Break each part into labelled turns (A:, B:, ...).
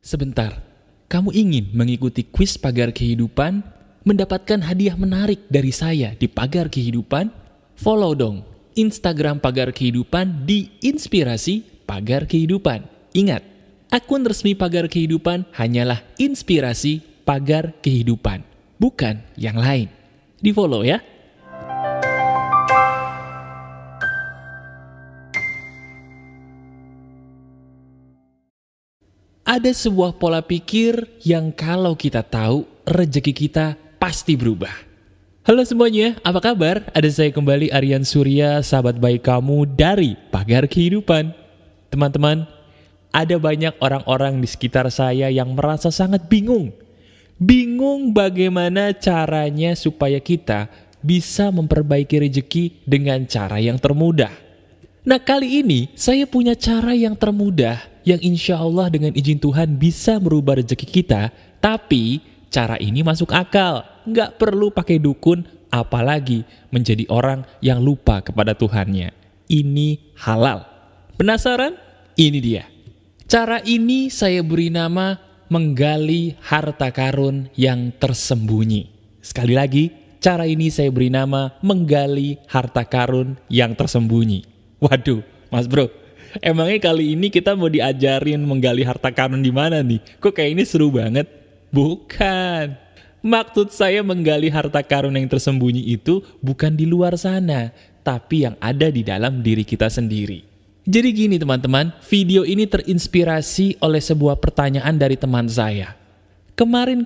A: Sebentar, kamu ingin mengikuti kuis pagar kehidupan, mendapatkan hadiah menarik dari saya di pagar kehidupan? Follow dong Instagram pagar kehidupan di Inspirasi Pagar Kehidupan. Ingat, akun resmi pagar kehidupan hanyalah Inspirasi Pagar Kehidupan, bukan yang lain. Di follow ya. Ada sebuah pola pikir yang kalau kita tahu, rezeki kita pasti berubah. Halo semuanya, apa kabar? Ada saya kembali, Aryan Surya, sahabat baik kamu dari Pagar Kehidupan. Teman-teman, ada banyak orang-orang di sekitar saya yang merasa sangat bingung. Bingung bagaimana caranya supaya kita bisa memperbaiki rezeki dengan cara yang termudah. Nah, kali ini saya punya cara yang termudah yang insya Allah dengan izin Tuhan bisa merubah rezeki kita, tapi cara ini masuk akal, nggak perlu pakai dukun, apalagi menjadi orang yang lupa kepada Tuhannya. Ini halal. Penasaran? Ini dia. Cara ini saya beri nama menggali harta karun yang tersembunyi. Sekali lagi, cara ini saya beri nama menggali harta karun yang tersembunyi. Waduh, Mas Bro, emangnya kali ini kita mau diajarin menggali harta karun di mana nih? Kok kayak ini seru banget? Bukan. Maksud saya menggali harta karun yang tersembunyi itu bukan di luar sana, tapi yang ada di dalam diri kita sendiri. Jadi gini teman-teman, video ini terinspirasi oleh sebuah pertanyaan dari teman saya. Kemarin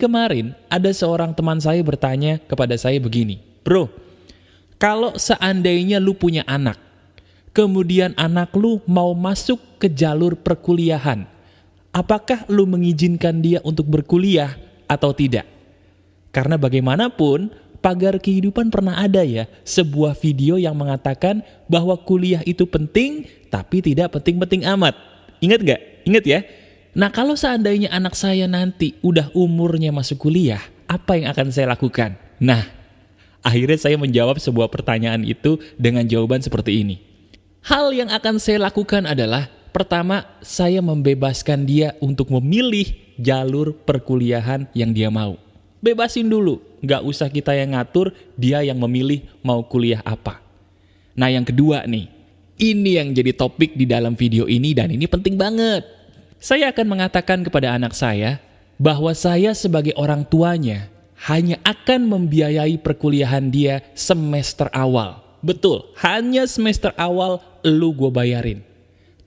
A: ada seorang teman saya bertanya kepada saya begini, "Bro, kalau seandainya lu punya anak, kemudian anak lu mau masuk ke jalur perkuliahan, apakah lu mengizinkan dia untuk berkuliah atau tidak?" Karena bagaimanapun, Pagar Kehidupan pernah ada ya sebuah video yang mengatakan bahwa kuliah itu penting, tapi tidak penting-penting amat. Ingat gak? Ingat ya? Nah, kalau seandainya anak saya nanti udah umurnya masuk kuliah, apa yang akan saya lakukan? Nah, akhirnya saya menjawab sebuah pertanyaan itu dengan jawaban seperti ini. Hal yang akan saya lakukan adalah, pertama, saya membebaskan dia untuk memilih jalur perkuliahan yang dia mau. Bebasin dulu, gak usah kita yang ngatur, dia yang memilih mau kuliah apa. Nah, yang kedua nih, ini yang jadi topik di dalam video ini dan ini penting banget. Saya akan mengatakan kepada anak saya bahwa saya sebagai orang tuanya hanya akan membiayai perkuliahan dia semester awal. Betul, hanya semester awal lu gue bayarin.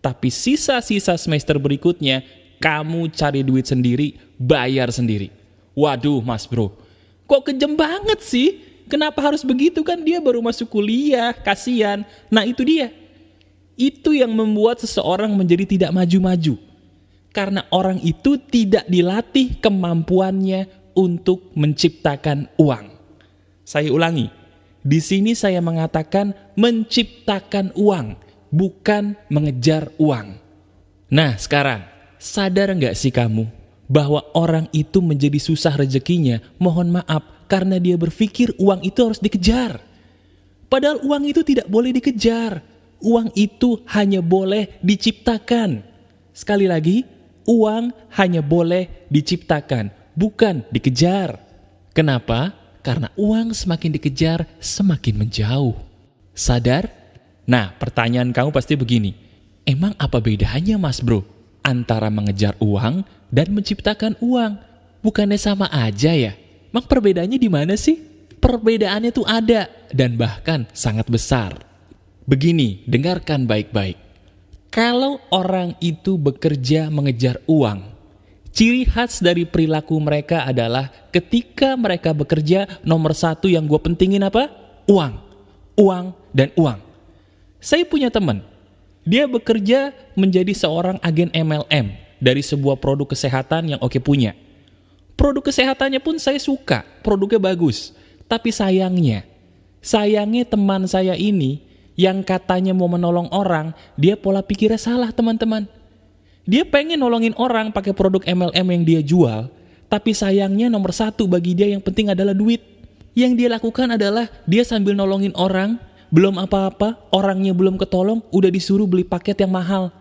A: Tapi sisa-sisa semester berikutnya, kamu cari duit sendiri, bayar sendiri. Waduh Mas Bro, kok kejam banget sih? Kenapa harus begitu, kan dia baru masuk kuliah, kasihan. Nah itu dia. Itu yang membuat seseorang menjadi tidak maju-maju. Karena orang itu tidak dilatih kemampuannya untuk menciptakan uang. Saya ulangi. Di sini saya mengatakan menciptakan uang, bukan mengejar uang. Nah sekarang, sadar nggak sih kamu bahwa orang itu menjadi susah rezekinya, mohon maaf, karena dia berpikir uang itu harus dikejar. Padahal uang itu tidak boleh dikejar. Uang itu hanya boleh diciptakan. Sekali lagi, uang hanya boleh diciptakan, bukan dikejar. Kenapa? Karena uang semakin dikejar, semakin menjauh. Sadar? Nah, pertanyaan kamu pasti begini. Emang apa bedanya Mas Bro antara mengejar uang dan menciptakan uang? Bukannya sama aja ya? Mak perbedaannya di mana sih? Perbedaannya tuh ada dan bahkan sangat besar. Begini, dengarkan baik-baik. Kalau orang itu bekerja mengejar uang, ciri khas dari perilaku mereka adalah ketika mereka bekerja, nomor satu yang gue pentingin apa? Uang. Uang dan uang. Saya punya teman, dia bekerja menjadi seorang agen MLM dari sebuah produk kesehatan yang oke punya. Produk kesehatannya pun saya suka, produknya bagus. Tapi sayangnya teman saya ini yang katanya mau menolong orang, dia pola pikirnya salah teman-teman. Dia pengen nolongin orang pakai produk MLM yang dia jual, tapi sayangnya nomor satu bagi dia yang penting adalah duit. Yang dia lakukan adalah dia sambil nolongin orang, belum apa-apa, orangnya belum ketolong, udah disuruh beli paket yang mahal.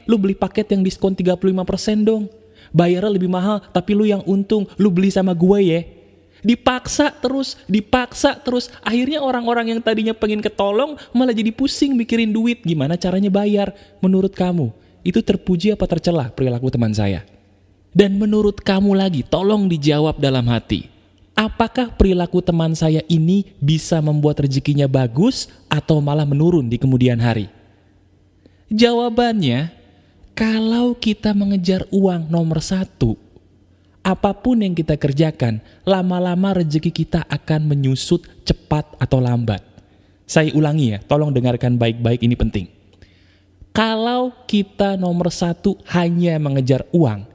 A: Lu beli paket yang diskon 35% dong. bayarnya lebih mahal tapi lu yang untung, lu beli sama gue ya. Dipaksa terus. Akhirnya orang-orang yang tadinya pengen ketolong malah jadi pusing mikirin duit, gimana caranya bayar. Menurut kamu, itu terpuji apa tercela perilaku teman saya? Dan menurut kamu lagi, tolong dijawab dalam hati. Apakah perilaku teman saya ini bisa membuat rezekinya bagus atau malah menurun di kemudian hari? Jawabannya, kalau kita mengejar uang nomor satu, apapun yang kita kerjakan, lama-lama rezeki kita akan menyusut cepat atau lambat. Saya ulangi ya, tolong dengarkan baik-baik, ini penting. Kalau kita nomor satu hanya mengejar uang,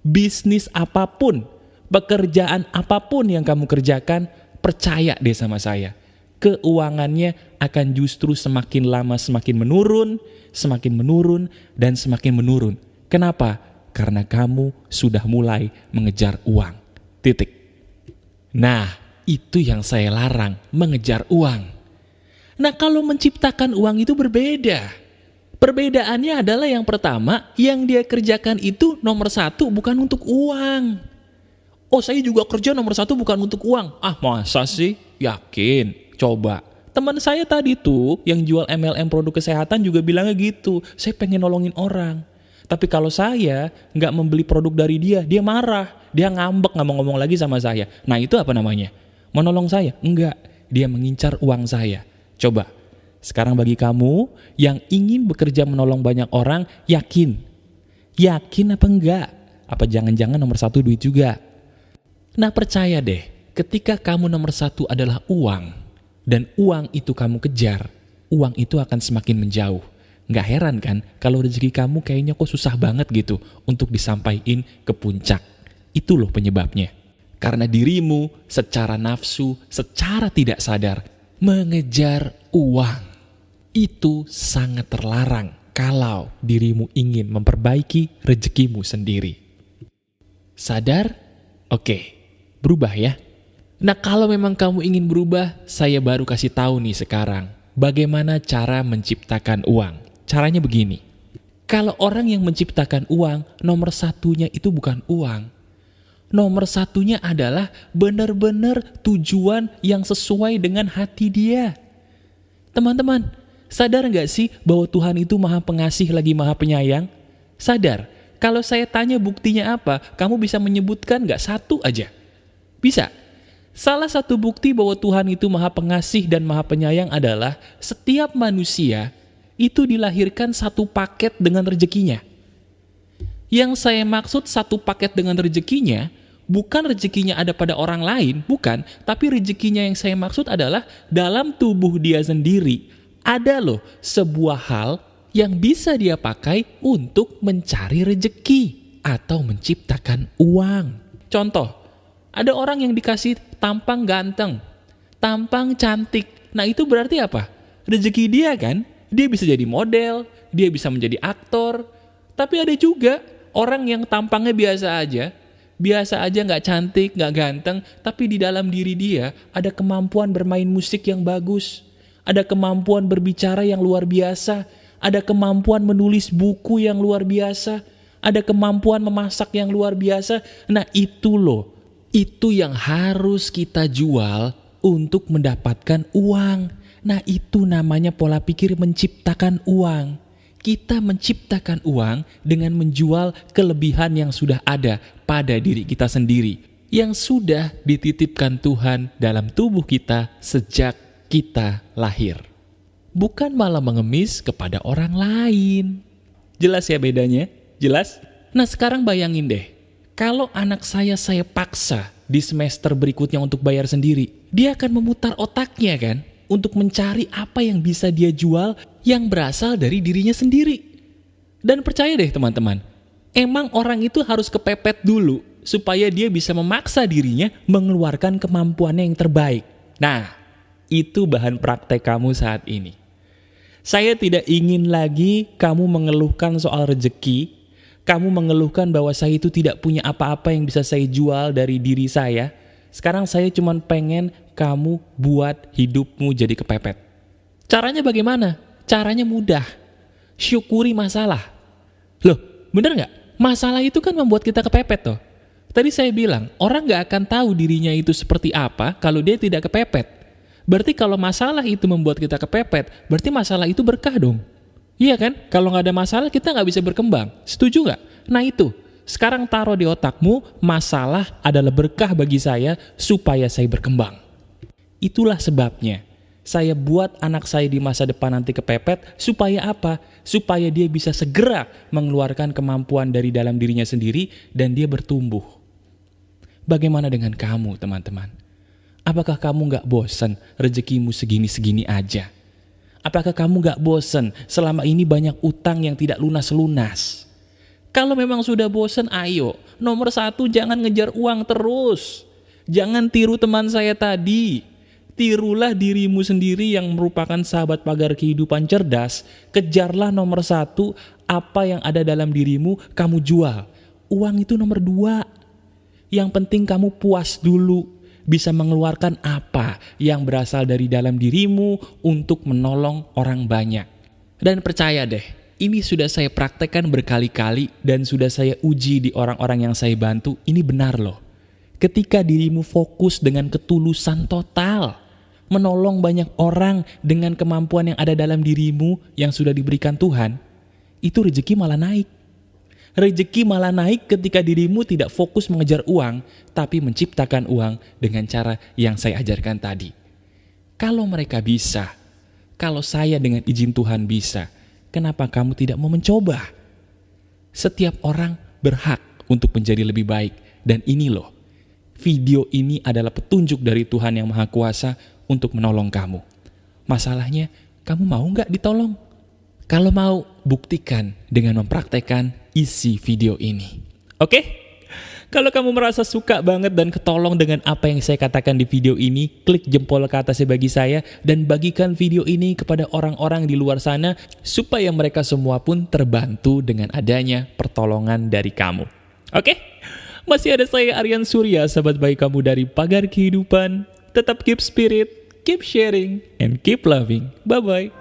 A: bisnis apapun, pekerjaan apapun yang kamu kerjakan, percaya deh sama saya, keuangannya akan justru semakin lama semakin menurun, dan semakin menurun. Kenapa? Karena kamu sudah mulai mengejar uang. Titik. Nah, itu yang saya larang, mengejar uang. Nah, kalau menciptakan uang itu berbeda. Perbedaannya adalah yang pertama, yang dia kerjakan itu nomor satu bukan untuk uang. Oh, saya juga kerja nomor satu bukan untuk uang. Ah, masa sih? Yakin? Coba. Teman saya tadi tuh, yang jual MLM produk kesehatan juga bilangnya gitu. Saya pengen nolongin orang. Tapi kalau saya nggak membeli produk dari dia, dia marah. Dia ngambek, nggak mau ngomong lagi sama saya. Nah, itu apa namanya? Menolong saya? Enggak. Dia mengincar uang saya. Coba, sekarang bagi kamu yang ingin bekerja menolong banyak orang, yakin? Yakin apa enggak? Apa jangan-jangan nomor satu duit juga? Nah, percaya deh, ketika kamu nomor satu adalah uang, dan uang itu kamu kejar, uang itu akan semakin menjauh. Nggak heran kan kalau rezeki kamu kayaknya kok susah banget gitu untuk disampaikan ke puncak. Itu loh penyebabnya. Karena dirimu secara nafsu, secara tidak sadar mengejar uang. Itu sangat terlarang kalau dirimu ingin memperbaiki rezekimu sendiri. Sadar? Oke, berubah ya. Nah, kalau memang kamu ingin berubah, saya baru kasih tahu nih sekarang bagaimana cara menciptakan uang. Caranya begini, kalau orang yang menciptakan uang, nomor satunya itu bukan uang. Nomor satunya adalah benar-benar tujuan yang sesuai dengan hati dia. Teman-teman, sadar nggak sih bahwa Tuhan itu maha pengasih lagi maha penyayang? Sadar, kalau saya tanya buktinya apa, kamu bisa menyebutkan nggak satu aja? Bisa. Salah satu bukti bahwa Tuhan itu maha pengasih dan maha penyayang adalah setiap manusia itu dilahirkan satu paket dengan rezekinya. Yang saya maksud satu paket dengan rezekinya, bukan rezekinya ada pada orang lain, bukan. Tapi rezekinya yang saya maksud adalah dalam tubuh dia sendiri. Ada loh sebuah hal yang bisa dia pakai untuk mencari rezeki atau menciptakan uang. Contoh, ada orang yang dikasih tampang ganteng, tampang cantik. Nah, itu berarti apa? Rezeki dia kan? Dia bisa jadi model, dia bisa menjadi aktor. Tapi ada juga orang yang tampangnya biasa aja nggak cantik, nggak ganteng, tapi di dalam diri dia ada kemampuan bermain musik yang bagus, ada kemampuan berbicara yang luar biasa, ada kemampuan menulis buku yang luar biasa, ada kemampuan memasak yang luar biasa. Nah, itu loh, itu yang harus kita jual untuk mendapatkan uang. Nah, itu namanya pola pikir menciptakan uang. Kita menciptakan uang dengan menjual kelebihan yang sudah ada pada diri kita sendiri, yang sudah dititipkan Tuhan dalam tubuh kita sejak kita lahir. Bukan malah mengemis kepada orang lain. Jelas ya bedanya? Jelas? Nah, sekarang bayangin deh, kalau anak saya paksa di semester berikutnya untuk bayar sendiri, dia akan memutar otaknya kan? Untuk mencari apa yang bisa dia jual yang berasal dari dirinya sendiri. Dan percaya deh teman-teman, emang orang itu harus kepepet dulu supaya dia bisa memaksa dirinya mengeluarkan kemampuannya yang terbaik. Nah, itu bahan praktek kamu saat ini. Saya tidak ingin lagi kamu mengeluhkan soal rezeki, kamu mengeluhkan bahwa saya itu tidak punya apa-apa yang bisa saya jual dari diri saya. Sekarang saya cuma pengen kamu buat hidupmu jadi kepepet. Caranya bagaimana? Caranya mudah. Syukuri masalah. Loh, bener gak? Masalah itu kan membuat kita kepepet toh. Tadi saya bilang, orang gak akan tahu dirinya itu seperti apa kalau dia tidak kepepet. Berarti kalau masalah itu membuat kita kepepet, berarti masalah itu berkah dong. Iya kan? Kalau gak ada masalah kita gak bisa berkembang. Setuju gak? Nah itu, sekarang taruh di otakmu, masalah adalah berkah bagi saya supaya saya berkembang. Itulah sebabnya saya buat anak saya di masa depan nanti kepepet, supaya apa? Supaya dia bisa segera mengeluarkan kemampuan dari dalam dirinya sendiri dan dia bertumbuh. Bagaimana dengan kamu, teman-teman? Apakah kamu gak bosan rezekimu segini-segini aja? Apakah kamu gak bosan selama ini banyak utang yang tidak lunas-lunas? Kalau memang sudah bosan, ayo. Nomor 1, jangan ngejar uang terus. Jangan tiru teman saya tadi. Tirulah dirimu sendiri yang merupakan sahabat pagar kehidupan cerdas. Kejarlah nomor 1, apa yang ada dalam dirimu kamu jual. Uang itu nomor 2. Yang penting kamu puas dulu. Bisa mengeluarkan apa yang berasal dari dalam dirimu untuk menolong orang banyak. Dan percaya deh, ini sudah saya praktekkan berkali-kali dan sudah saya uji di orang-orang yang saya bantu. Ini benar loh. Ketika dirimu fokus dengan ketulusan total, menolong banyak orang dengan kemampuan yang ada dalam dirimu yang sudah diberikan Tuhan, itu rezeki malah naik. Rezeki malah naik ketika dirimu tidak fokus mengejar uang, tapi menciptakan uang dengan cara yang saya ajarkan tadi. Kalau mereka bisa, kalau saya dengan izin Tuhan bisa, kenapa kamu tidak mau mencoba? Setiap orang berhak untuk menjadi lebih baik. Dan ini loh, video ini adalah petunjuk dari Tuhan yang Maha Kuasa untuk menolong kamu. Masalahnya, kamu mau gak ditolong? Kalau mau, buktikan dengan mempraktekkan isi video ini. Oke? Kalau kamu merasa suka banget dan ketolong dengan apa yang saya katakan di video ini, klik jempol ke atasnya bagi saya dan bagikan video ini kepada orang-orang di luar sana supaya mereka semua pun terbantu dengan adanya pertolongan dari kamu. Oke? Masih ada saya Aryan Surya, sahabat baik kamu dari Pagar Kehidupan. Tetap keep spirit, keep sharing, and keep loving. Bye-bye.